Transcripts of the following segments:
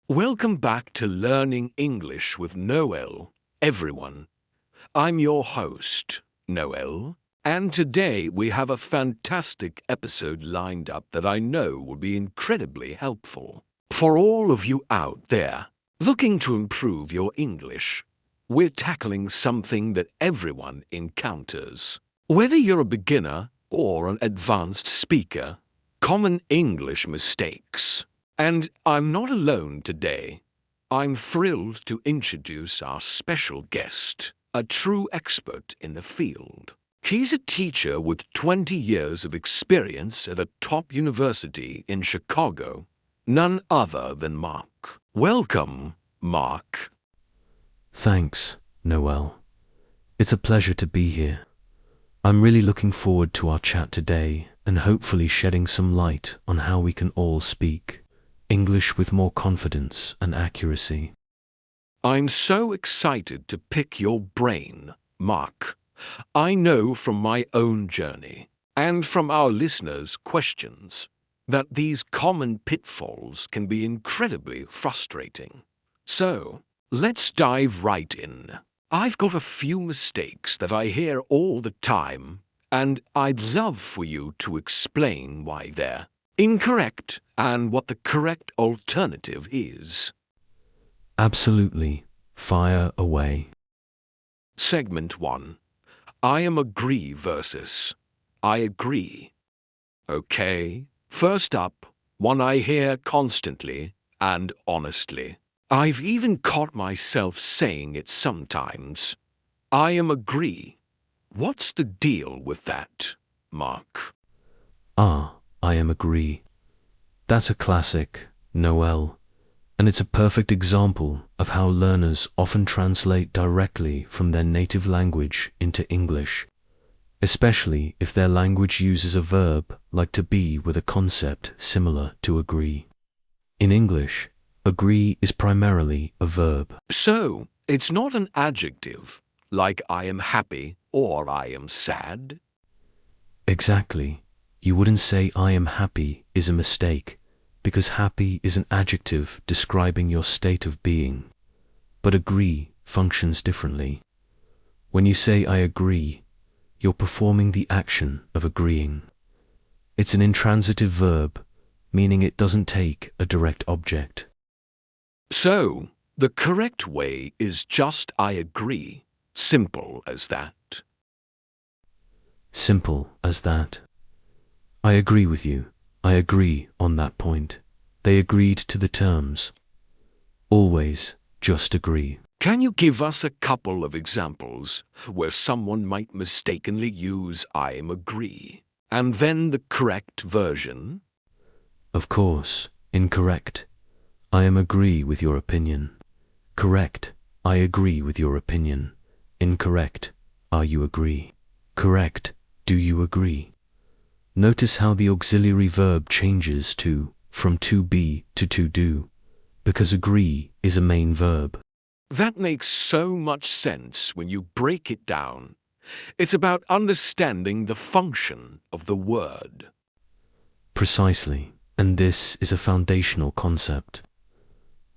Welcome back to Learning English with Noel, everyone. I'm your host, Noel, and today we have a fantastic episode lined up that I know will be incredibly helpful. For all of you out there looking to improve your English, we're tackling something that everyone encounters. Whether you're a beginner or an advanced speaker, common English mistakes. And I'm not alone today. I'm thrilled to introduce our special guest, a true expert in the field. He's a teacher with 20 years of experience at a top university in Chicago, none other than Mark. Welcome, Mark. Thanks, Noel. It's a pleasure to be here. I'm really looking forward to our chat today and hopefully shedding some light on how we can all speak English with more confidence and accuracy. I'm so excited to pick your brain, Mark. I know from my own journey and from our listeners' questions that these common pitfalls can be incredibly frustrating. So, let's dive right in. I've got a few mistakes that I hear all the time, and I'd love for you to explain why they're incorrect and what the correct alternative is. Absolutely. Fire away. Segment 1. I am agree versus I agree. Okay, first up, one I hear constantly and honestly. I've even caught myself saying it sometimes. I am agree. What's the deal with that, Mark? I am agree. That's a classic, Noel, and it's a perfect example of how learners often translate directly from their native language into English, especially if their language uses a verb like to be with a concept similar to agree. In English, agree is primarily a verb. So, it's not an adjective, like I am happy or I am sad? Exactly. You wouldn't say I am happy is a mistake, because happy is an adjective describing your state of being. But agree functions differently. When you say I agree, you're performing the action of agreeing. It's an intransitive verb, meaning it doesn't take a direct object. So, the correct way is just I agree. Simple as that. Simple as that. I agree with you. I agree on that point. They agreed to the terms. Always just agree. Can you give us a couple of examples where someone might mistakenly use I am agree and then the correct version? Of course, incorrect. I am agree with your opinion. Correct. I agree with your opinion. Incorrect. Are you agree? Correct. Do you agree? Notice how the auxiliary verb changes from to be to do, because agree is a main verb. That makes so much sense when you break it down. It's about understanding the function of the word. Precisely, and this is a foundational concept.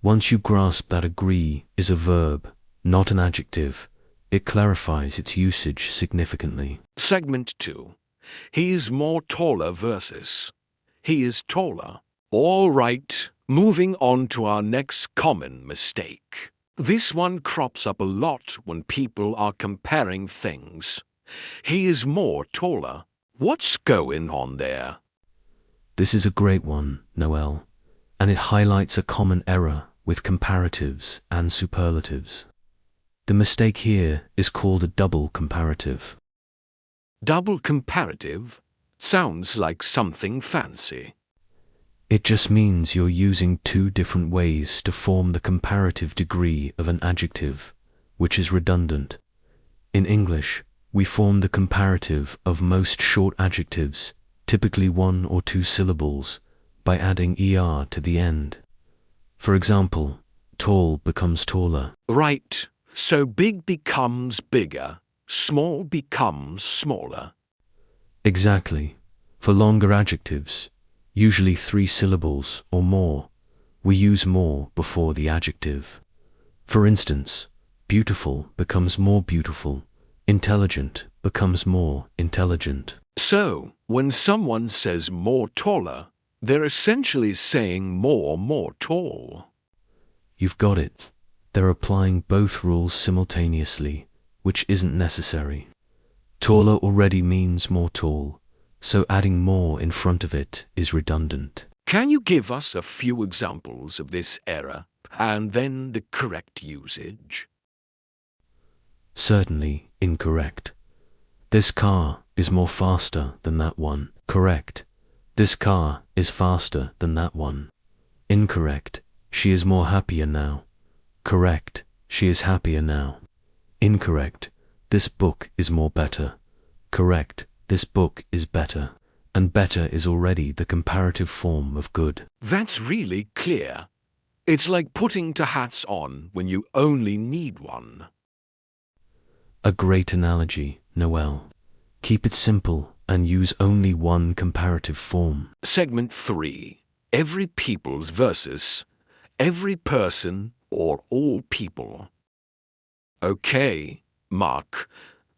Once you grasp that agree is a verb, not an adjective, it clarifies its usage significantly. Segment 2. He is more taller versus he is taller. All right, moving on to our next common mistake. This one crops up a lot when people are comparing things. He is more taller. What's going on there? This is a great one, Noel, and it highlights a common error with comparatives and superlatives. The mistake here is called a double comparative. Double comparative sounds like something fancy. It just means you're using two different ways to form the comparative degree of an adjective, which is redundant. In English, we form the comparative of most short adjectives, typically 1 or 2 syllables, by adding er to the end. For example, tall becomes taller. Right, so big becomes bigger. small becomes smaller. Exactly. For longer adjectives, usually 3 syllables or more, we use more before the adjective. For instance, beautiful becomes more beautiful, intelligent becomes more intelligent. So, when someone says more taller, they're essentially saying more tall. You've got it. They're applying both rules simultaneously, which isn't necessary. Taller already means more tall, so adding more in front of it is redundant. Can you give us a few examples of this error and then the correct usage? Certainly incorrect. This car is more faster than that one. Correct. This car is faster than that one. Incorrect. She is more happier now. Correct. She is happier now. Incorrect. This book is more better. Correct. This book is better. And better is already the comparative form of good. That's really clear. It's like putting two hats on when you only need one. A great analogy, Noel. Keep it simple and use only one comparative form. Segment 3. Every people's versus every person or all people. Okay, Mark.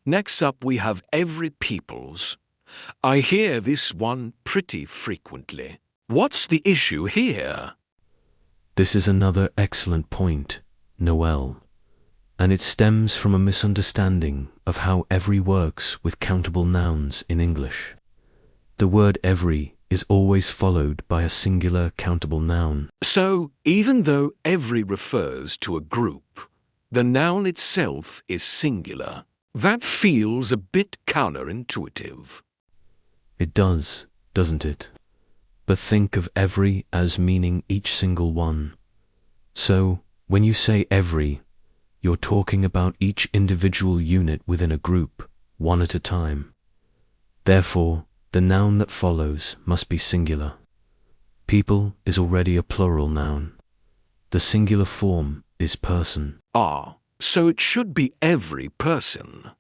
Next up we have every people's. I hear this one pretty frequently. What's the issue here? This is another excellent point, Noel. And it stems from a misunderstanding of how every works with countable nouns in English. The word every is always followed by a singular countable noun. So, even though every refers to a group, the noun itself is singular. That feels a bit counterintuitive. It does, doesn't it? But think of every as meaning each single one. So, when you say every, you're talking about each individual unit within a group, one at a time. Therefore, the noun that follows must be singular. People is already a plural noun. The singular form is person. So it should be every person.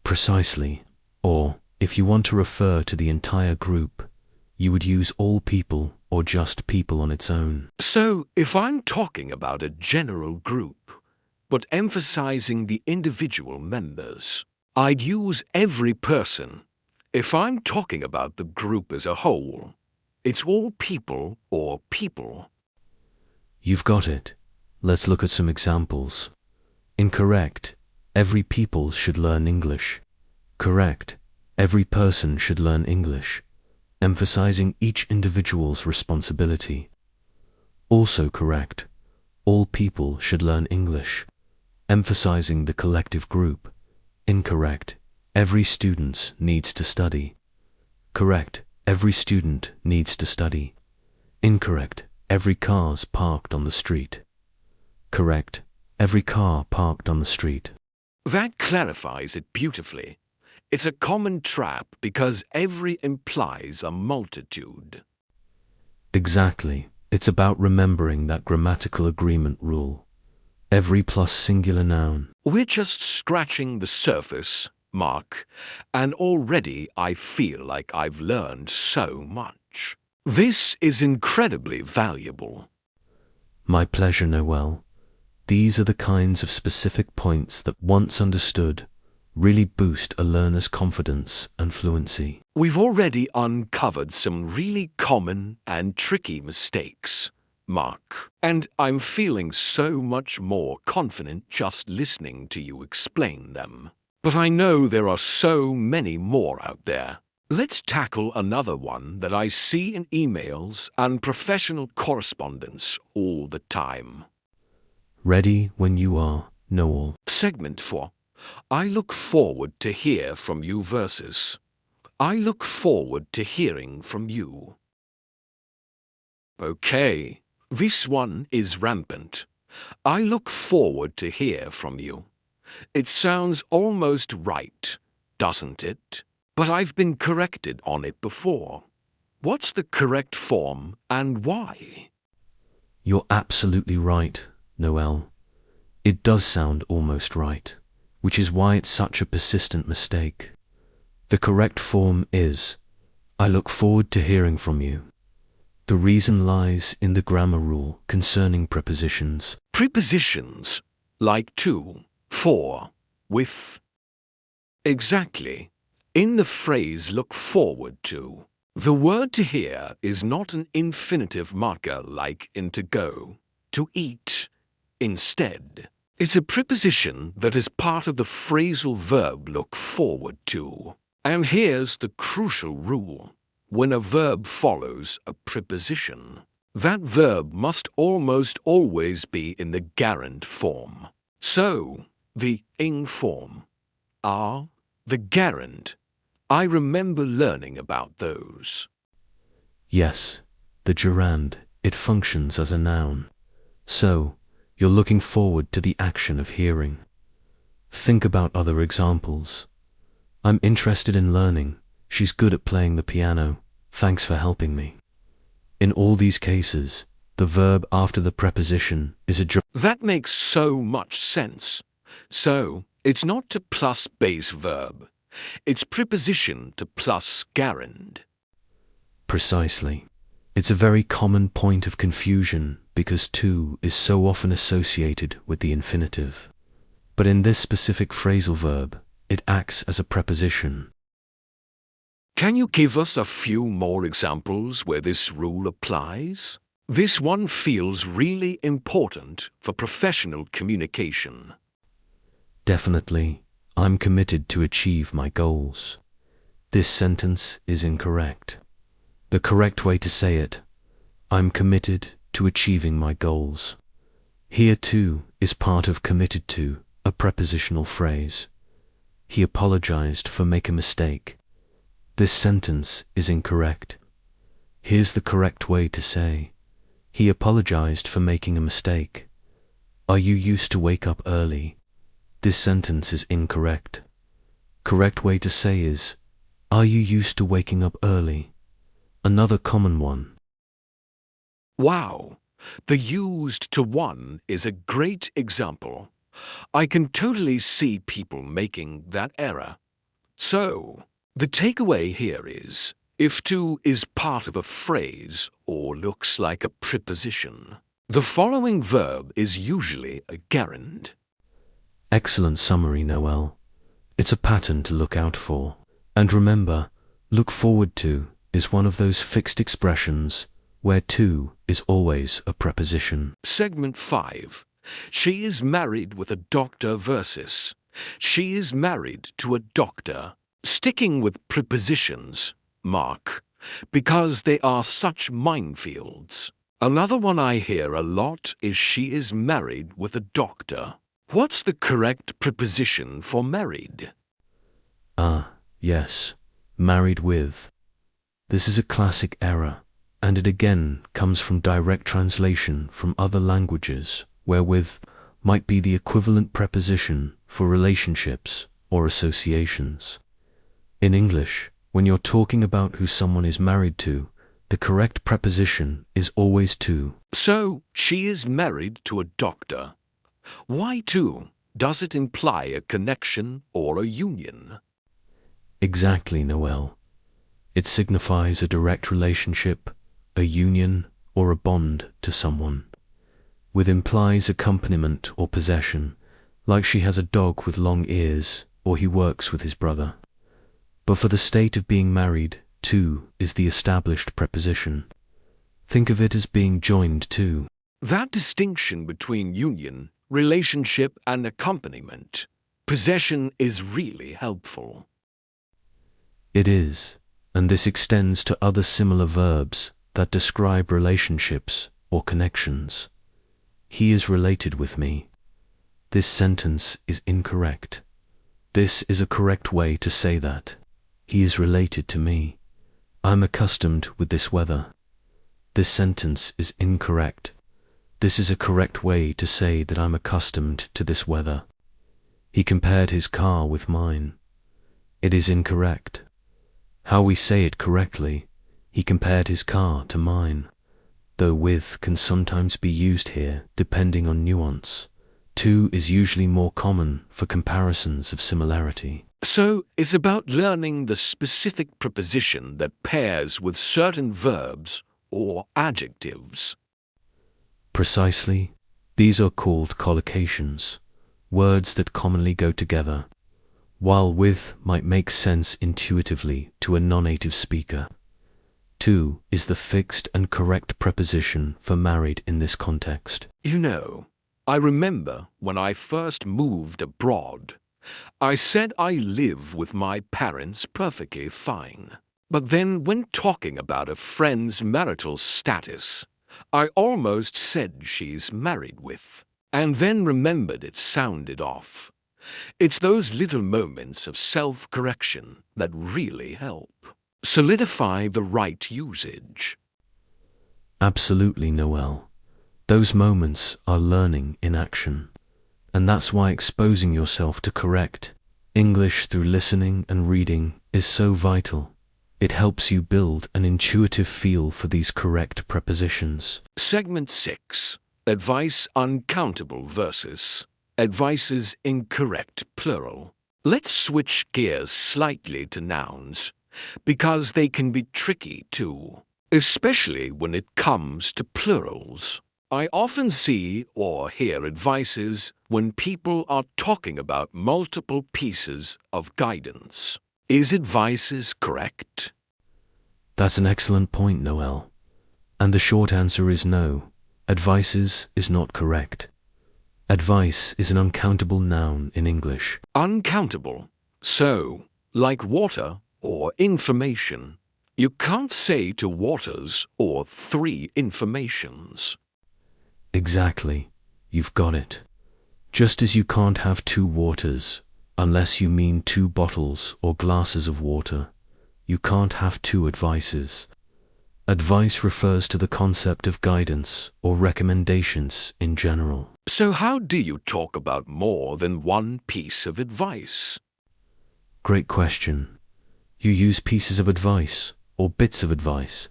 Precisely. Or, if you want to refer to the entire group, you would use all people or just people on its own. So, if I'm talking about a general group, but emphasizing the individual members, I'd use every person. If I'm talking about the group as a whole, it's all people or people. You've got it. Let's look at some examples. Incorrect. Every people should learn English. Correct. Every person should learn English, emphasizing each individual's responsibility. Also correct. All people should learn English, emphasizing the collective group. Incorrect. Every student needs to study. Correct. Every student needs to study. Incorrect. Every car's parked on the street. Correct. Every car parked on the street. That clarifies it beautifully. It's a common trap because every implies a multitude. Exactly. It's about remembering that grammatical agreement rule. Every plus singular noun. We're just scratching the surface, Mark, and already I feel like I've learned so much. This is incredibly valuable. My pleasure, Noel. These are the kinds of specific points that, once understood, really boost a learner's confidence and fluency. We've already uncovered some really common and tricky mistakes, Mark, and I'm feeling so much more confident just listening to you explain them. But I know there are so many more out there. Let's tackle another one that I see in emails and professional correspondence all the time. Ready when you are, Noel. Segment 4. I look forward to hear from you versus I look forward to hearing from you. Okay, this one is rampant. I look forward to hear from you. It sounds almost right, doesn't it? But I've been corrected on it before. What's the correct form and why? You're absolutely right, Noel. It does sound almost right. which is why it's such a persistent mistake. The correct form is, I look forward to hearing from you. The reason lies in the grammar rule concerning prepositions. Prepositions, like to, for, with. Exactly. In the phrase look forward to, the word to hear is not an infinitive marker like in to go, to eat. Instead, it's a preposition that is part of the phrasal verb look forward to. And here's the crucial rule. When a verb follows a preposition, that verb must almost always be in the gerund form. So, the ing form, are, the gerund. I remember learning about those. Yes, the gerund, it functions as a noun. So, you're looking forward to the action of hearing. Think about other examples. I'm interested in learning. She's good at playing the piano. Thanks for helping me. In all these cases, the verb after the preposition is a gerund. That makes so much sense. So, it's not to plus base verb. It's preposition to plus gerund. Precisely. It's a very common point of confusion because to is so often associated with the infinitive. But in this specific phrasal verb, it acts as a preposition. Can you give us a few more examples where this rule applies? This one feels really important for professional communication. Definitely, I'm committed to achieve my goals. This sentence is incorrect. The correct way to say it, I'm committed to achieving my goals. Here too is part of committed to, a prepositional phrase. He apologized for making a mistake. This sentence is incorrect. Here's the correct way to say, he apologized for making a mistake. Are you used to wake up early? This sentence is incorrect. Correct way to say is, are you used to waking up early? Another common one. Wow, the used to one is a great example. I can totally see people making that error. So, the takeaway here is, if to is part of a phrase or looks like a preposition, the following verb is usually a gerund. Excellent summary, Noel. It's a pattern to look out for. And remember, look forward to is one of those fixed expressions where to is always a preposition. Segment 5. She is married with a doctor versus she is married to a doctor. Sticking with prepositions, mark, because they are such minefields. Another one I hear a lot is she is married with a doctor. What's the correct preposition for married? Yes, married with. This is a classic error, and it again comes from direct translation from other languages, where with might be the equivalent preposition for relationships or associations. In English, when you're talking about who someone is married to, the correct preposition is always to. So, she is married to a doctor. Why to? Does it imply a connection or a union? Exactly, Noel. It signifies a direct relationship, a union, or a bond to someone. With implies accompaniment or possession, like she has a dog with long ears, or he works with his brother. But for the state of being married, to is the established preposition. Think of it as being joined to. That distinction between union, relationship, and accompaniment, possession is really helpful. It is, and this extends to other similar verbs that describe relationships or connections. He is related with me. This sentence is incorrect. This is a correct way to say that. He is related to me. I'm accustomed with this weather. This sentence is incorrect. This is a correct way to say that I'm accustomed to this weather. He compared his car with mine. It is incorrect. How we say it correctly, he compared his car to mine, though with can sometimes be used here depending on nuance. To is usually more common for comparisons of similarity. So it's about learning the specific preposition that pairs with certain verbs or adjectives. Precisely. These are called collocations, words that commonly go together, while with might make sense intuitively to a non-native speaker. To is the fixed and correct preposition for married in this context. You know, I remember when I first moved abroad, I said I live with my parents perfectly fine. But then when talking about a friend's marital status, I almost said she's married with, and then remembered it sounded off. It's those little moments of self-correction that really help. Solidify the right usage. Absolutely, Noel. Those moments are learning in action. And that's why exposing yourself to correct English through listening and reading is so vital. It helps you build an intuitive feel for these correct prepositions. Segment 6. Advice uncountable versus advices incorrect plural. Let's switch gears slightly to nouns, because they can be tricky too, especially when it comes to plurals. I often see or hear advices when people are talking about multiple pieces of guidance. Is advices correct? That's an excellent point, Noel. And the short answer is no. Advices is not correct. Advice is an uncountable noun in English. Uncountable. So, like water or information, you can't say to waters or three informations. Exactly. You've got it. Just as you can't have two waters unless you mean two bottles or glasses of water, you can't have two advices. Advice refers to the concept of guidance or recommendations in general. So how do you talk about more than one piece of advice? Great question. You use pieces of advice or bits of advice.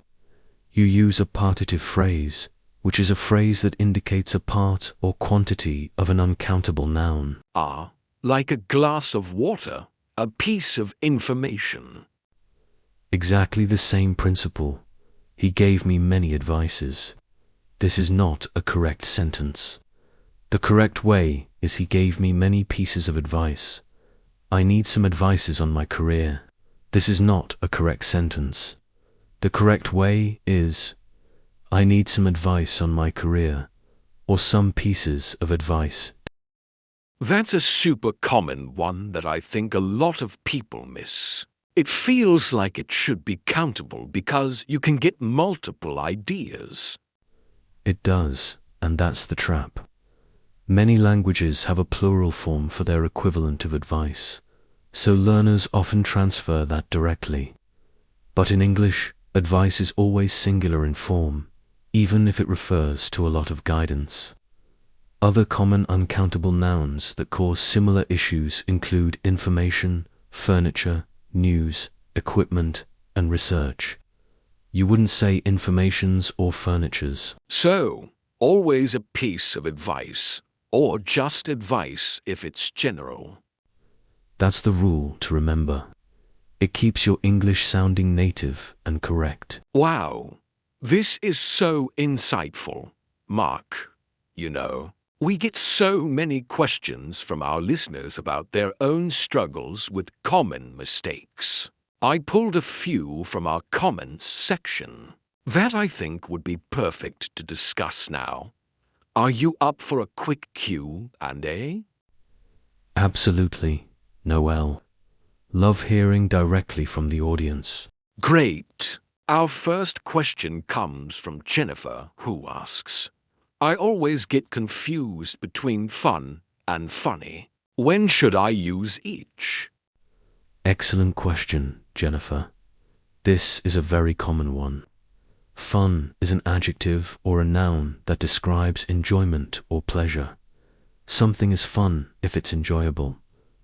You use a partitive phrase, which is a phrase that indicates a part or quantity of an uncountable noun. Ah, like a glass of water, a piece of information. Exactly the same principle. He gave me many advices. This is not a correct sentence. The correct way is he gave me many pieces of advice. I need some advices on my career. This is not a correct sentence. The correct way is I need some advice on my career, or some pieces of advice. That's a super common one that I think a lot of people miss. It feels like it should be countable because you can get multiple ideas. It does, and that's the trap. Many languages have a plural form for their equivalent of advice, so learners often transfer that directly. But in English, advice is always singular in form, even if it refers to a lot of guidance. Other common uncountable nouns that cause similar issues include information, furniture, news, equipment, and research. You wouldn't say informations or furnitures. So, always a piece of advice, or just advice if it's general. That's the rule to remember. It keeps your English sounding native and correct. Wow, this is so insightful, Mark. You know, we get so many questions from our listeners about their own struggles with common mistakes. I pulled a few from our comments section that I think would be perfect to discuss now. Are you up for a quick Q&A? Absolutely, Noel. Love hearing directly from the audience. Great. Our first question comes from Jennifer, who asks, I always get confused between fun and funny. When should I use each? Excellent question, Jennifer. This is a very common one. Fun is an adjective or a noun that describes enjoyment or pleasure. Something is fun if it's enjoyable.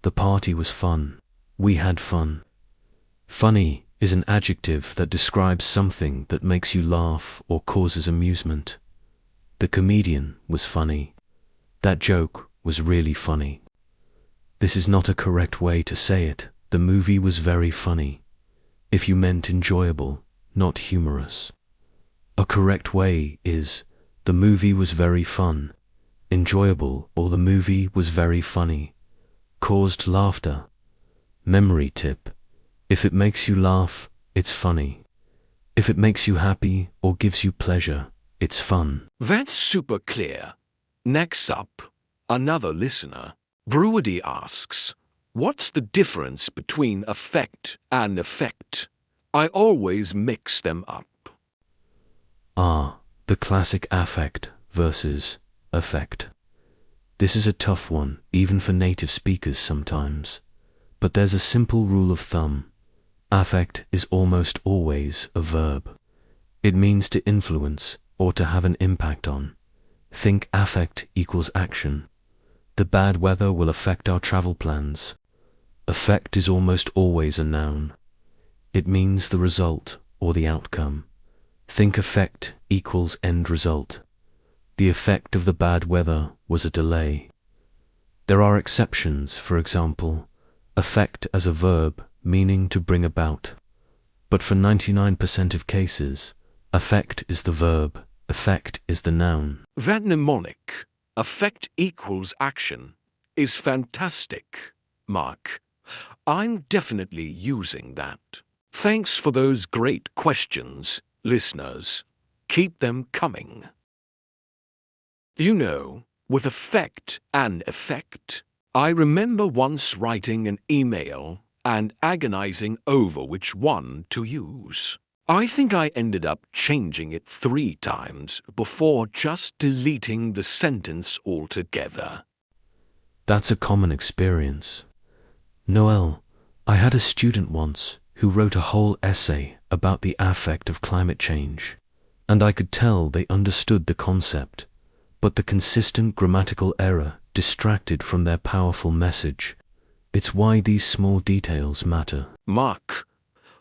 The party was fun. We had fun. Funny is an adjective that describes something that makes you laugh or causes amusement. The comedian was funny. That joke was really funny. This is not a correct way to say it. The movie was very funny. If you meant enjoyable, not humorous. A correct way is, the movie was very fun, enjoyable, or the movie was very funny, caused laughter. Memory tip: if it makes you laugh, it's funny. If it makes you happy or gives you pleasure, it's fun. That's super clear. Next up, another listener, Brewerdy, asks, what's the difference between affect and effect? I always mix them up. The classic affect versus effect. This is a tough one, even for native speakers sometimes. But there's a simple rule of thumb. Affect is almost always a verb. It means to influence or to have an impact on. Think affect equals action. The bad weather will affect our travel plans. Effect is almost always a noun. It means the result or the outcome. Think effect equals end result. The effect of the bad weather was a delay. There are exceptions, for example, affect as a verb meaning to bring about. But for 99% of cases, affect is the verb, effect is the noun. That mnemonic, affect equals action, is fantastic, Mark. I'm definitely using that. Thanks for those great questions, listeners. Keep them coming. You know, with affect and effect, I remember once writing an email and agonizing over which one to use. I think I ended up changing it 3 times before just deleting the sentence altogether. That's a common experience. Noel, I had a student once who wrote a whole essay about the affect of climate change, and I could tell they understood the concept, but the consistent grammatical error distracted from their powerful message. It's why these small details matter. Mark,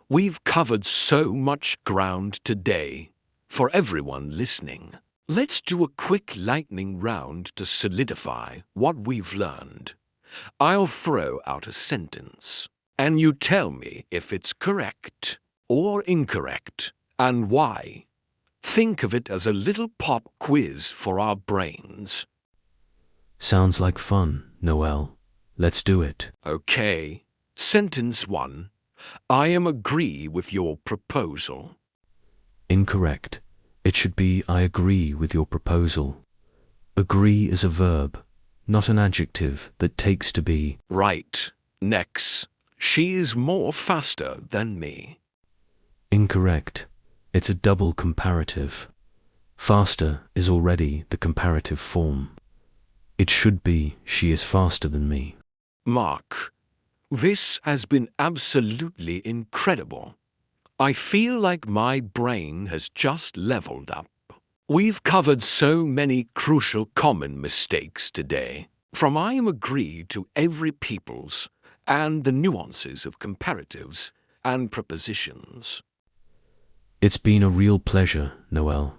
we've covered so much ground today for everyone listening. Let's do a quick lightning round to solidify what we've learned. I'll throw out a sentence, and you tell me if it's correct or incorrect and why. Think of it as a little pop quiz for our brains. Sounds like fun, Noel. Let's do it. Okay. Sentence 1. I am agree with your proposal. Incorrect. It should be I agree with your proposal. Agree is a verb, not an adjective that takes to be. Right. Next. She is more faster than me. Incorrect. It's a double comparative. Faster is already the comparative form. It should be she is faster than me. Mark, this has been absolutely incredible. I feel like my brain has just leveled up. We've covered so many crucial common mistakes today, from I am agree to every people's, and the nuances of comparatives and prepositions. It's been a real pleasure, Noel.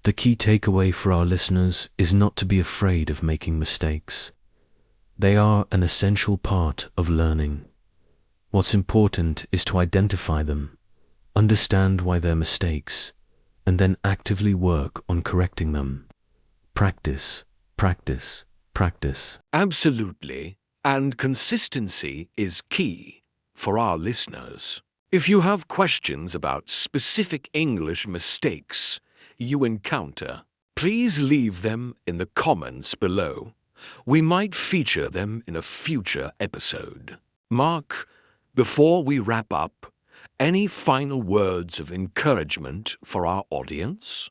The key takeaway for our listeners is not to be afraid of making mistakes. They are an essential part of learning. What's important is to identify them, understand why they're mistakes, and then actively work on correcting them. Practice, practice, practice. Absolutely, and consistency is key for our listeners. If you have questions about specific English mistakes you encounter, please leave them in the comments below. We might feature them in a future episode. Mark, before we wrap up, any final words of encouragement for our audience?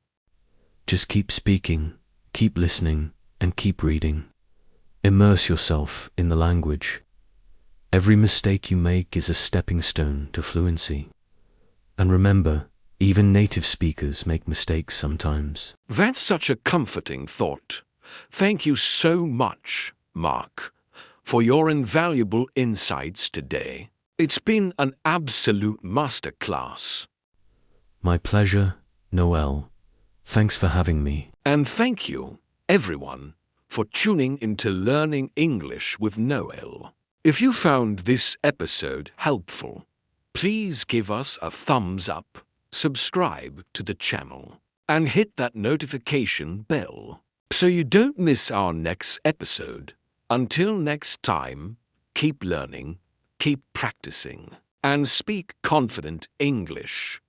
Just keep speaking, keep listening, and keep reading. Immerse yourself in the language. Every mistake you make is a stepping stone to fluency. And remember, even native speakers make mistakes sometimes. That's such a comforting thought. Thank you so much, Mark, for your invaluable insights today. It's been an absolute masterclass. My pleasure, Noel. Thanks for having me. And thank you, everyone, for tuning into Learning English with Noel. If you found this episode helpful, please give us a thumbs up, subscribe to the channel, and hit that notification bell so you don't miss our next episode. Until next time, keep learning, keep practicing, and speak confident English.